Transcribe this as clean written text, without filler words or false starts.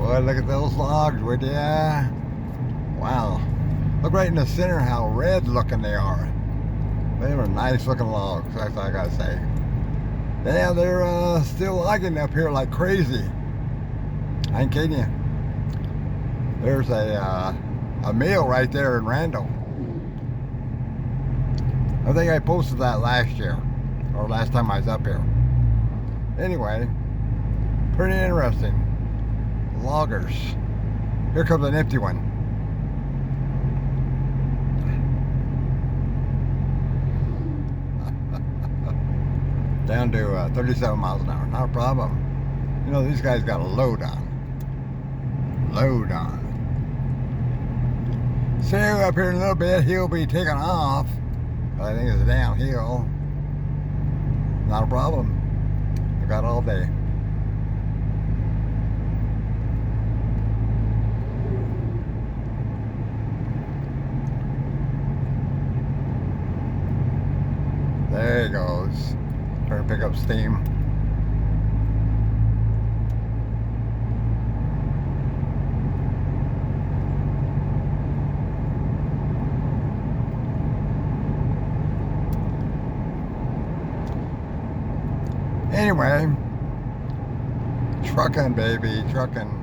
Boy, look at those logs, would ya? Wow. Look right in the center how red looking they are. They were nice looking logs, that's all I gotta say. Yeah, they're still logging up here like crazy. I ain't kidding you. There's a mill right there in Randall. I think I posted that last year, or last time I was up here. Anyway, pretty interesting. Loggers. Here comes an empty one. Down to 37 miles an hour, not a problem. You know, these guys got a load on. Load on. So up here in a little bit, he'll be taking off. I think it's downhill. Not a problem. I got all day. There he goes. Trying to pick up steam. Anyway, truckin', baby, truckin'.